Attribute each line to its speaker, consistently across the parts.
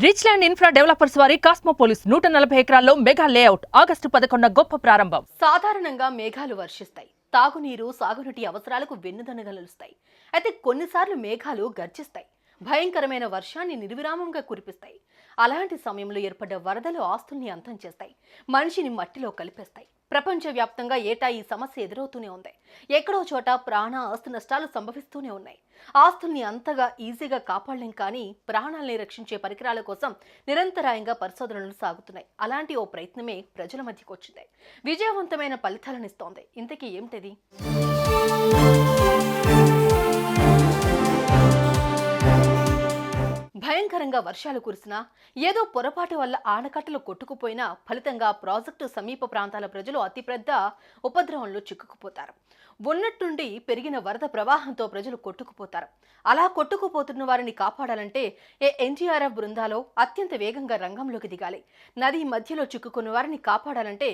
Speaker 1: Rich land infra developers వారి కాస్మోపోలిస్ 140 ఎకరాల్లో mega layout August 11 గొప్ప ప్రారంభం.
Speaker 2: సాధారణంగా మేఘాలు వర్షిస్తాయి. తాగునీరు, సాగునీటి అవసరాలకు వెన్నుదనగలుస్తాయి. అయితే కొన్నిసార్లు మేఘాలు గర్జిస్తాయి. భయంకరమైన వర్షాన్ని నిర్విరామంగా కురిపిస్తాయి. అలాంటి సమయంలో ఏర్పడ్డ వరదలు ఆస్తుల్ని అంతం చేస్తాయి, మనిషిని మట్టిలో కలిపేస్తాయి. ప్రపంచవ్యాప్తంగా ఏటా ఈ సమస్య ఎదురవుతూనే ఉంది. ఎక్కడో చోట ప్రాణ ఆస్తు నష్టాలు సంభవిస్తూనే ఉన్నాయి. ఆస్తుల్ని అంతగా ఈజీగా కాపాడలేం, కానీ ప్రాణాలని రక్షించే పరికరాల కోసం నిరంతరాయంగా పరిశోధనలు సాగుతున్నాయి. అలాంటి ఓ ప్రయత్నమే ప్రజల మధ్యకు వచ్చింది. విజయవంతమైన ఫలితాలను ఇస్తోంది. ఇంతకీ ఏమిటది? భయంకరంగా వర్షాలు కురిసినా, ఏదో పొరపాటు వల్ల ఆనకట్టలు కొట్టుకుపోయినా ఫలితంగా ప్రాజెక్టు సమీప ప్రాంతాల ప్రజలు అతిపెద్ద ఉపద్రవంలో చిక్కుకుపోతారు. ఉన్నట్టుండి పెరిగిన వరద ప్రవాహంతో ప్రజలు కొట్టుకుపోతారు. అలా కొట్టుకుపోతున్న వారిని కాపాడాలంటే ఎన్డీఆర్ఎఫ్ బృందాలు అత్యంత వేగంగా రంగంలోకి దిగాలి. నది మధ్యలో చిక్కుకున్న వారిని కాపాడాలంటే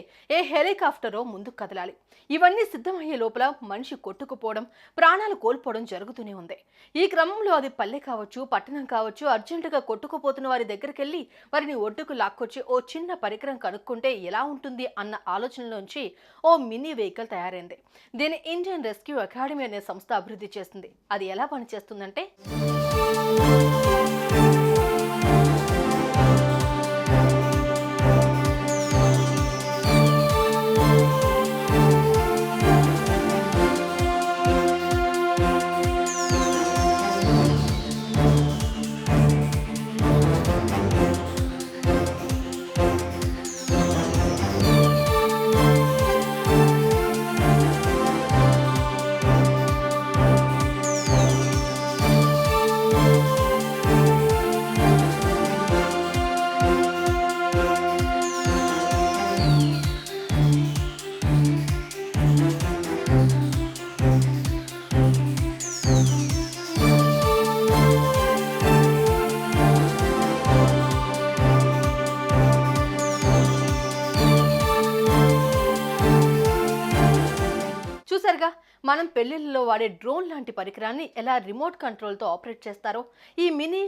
Speaker 2: హెలికాప్టరో ముందుకు కదలాలి. ఇవన్నీ సిద్ధమయ్యే లోపల మనిషి కొట్టుకుపోవడం, ప్రాణాలు కోల్పోవడం జరుగుతూనే ఉంది. ఈ క్రమంలో అది పల్లె కావచ్చు, పట్టణం కావచ్చు, అర్జెంటుగా కొట్టుకుపోతున్న వారి దగ్గరికి వెళ్ళి వారిని ఒడ్డుకు లాక్కొచ్చి ఓ చిన్న పరికరం కనుక్కుంటే ఎలా ఉంటుంది అన్న ఆలోచనలోంచి ఓ మినీ వెహికల్ తయారైంది. దీని ఇండియన్ రెస్క్యూ అకాడమీ అనే సంస్థ అభివృద్ధి చేస్తుంది. అది ఎలా పనిచేస్తుందంటే, చూసారుగా, మనం పెళ్లిళ్ళలో వాడే డ్రోన్ లాంటి పరికరాన్ని ఎలా రిమోట్ కంట్రోల్తో ఆపరేట్ చేస్తారో, ఈ మినీ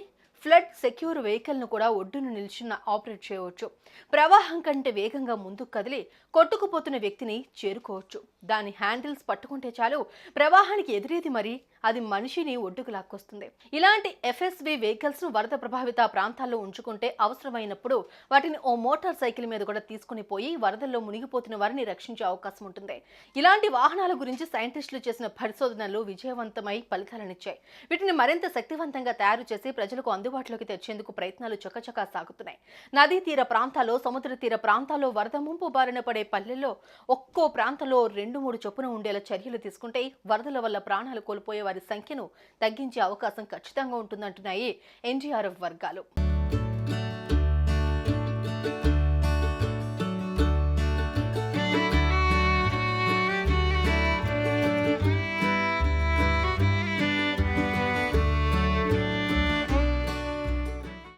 Speaker 2: ఫ్లడ్ సెక్యూర్ వెహికల్ను కూడా ఒడ్డును నిల్చున్న ఆపరేట్ చేయవచ్చు. ప్రవాహం కంటే వేగంగా ముందుకు కదిలి కొట్టుకుపోతున్న వ్యక్తిని చేరుకోవచ్చు. దాని హ్యాండిల్స్ పట్టుకుంటే చాలు, ప్రవాహానికి ఎదురేది మరి అది మనిషిని ఒడ్డుకు లాక్కొస్తుంది. ఇలాంటి ఎఫ్ఎస్వి వెహికల్స్ను వరద ప్రభావిత ప్రాంతాల్లో ఉంచుకుంటే అవసరమైనప్పుడు వాటిని ఓ మోటార్ సైకిల్ మీద కూడా తీసుకుని పోయి వరదల్లో మునిగిపోతున్న వారిని రక్షించే అవకాశం ఉంటుంది. ఇలాంటి వాహనాల గురించి సైంటిస్టులు చేసిన పరిశోధనలు విజయవంతమై ఫలితాలనిచ్చాయి. వీటిని మరింత శక్తివంతంగా తయారు చేసి ప్రజలకు అందుబాటులోకి తెచ్చేందుకు ప్రయత్నాలు చకచకా సాగుతున్నాయి. నదీ తీర ప్రాంతాల్లో, సముద్ర తీర ప్రాంతాల్లో, వరద ముంపు బారిన పడే పల్లెల్లో ఒక్కో ప్రాంతంలో 2-3 చొప్పున ఉండేలా చర్యలు తీసుకుంటే వరదల వల్ల ప్రాణాలు కోల్పోయే వారి సంఖ్యను తగ్గించే అవకాశం ఖచ్చితంగా ఉంటుందంటున్నాయి ఎన్డీఆర్ఎఫ్ వర్గాలు.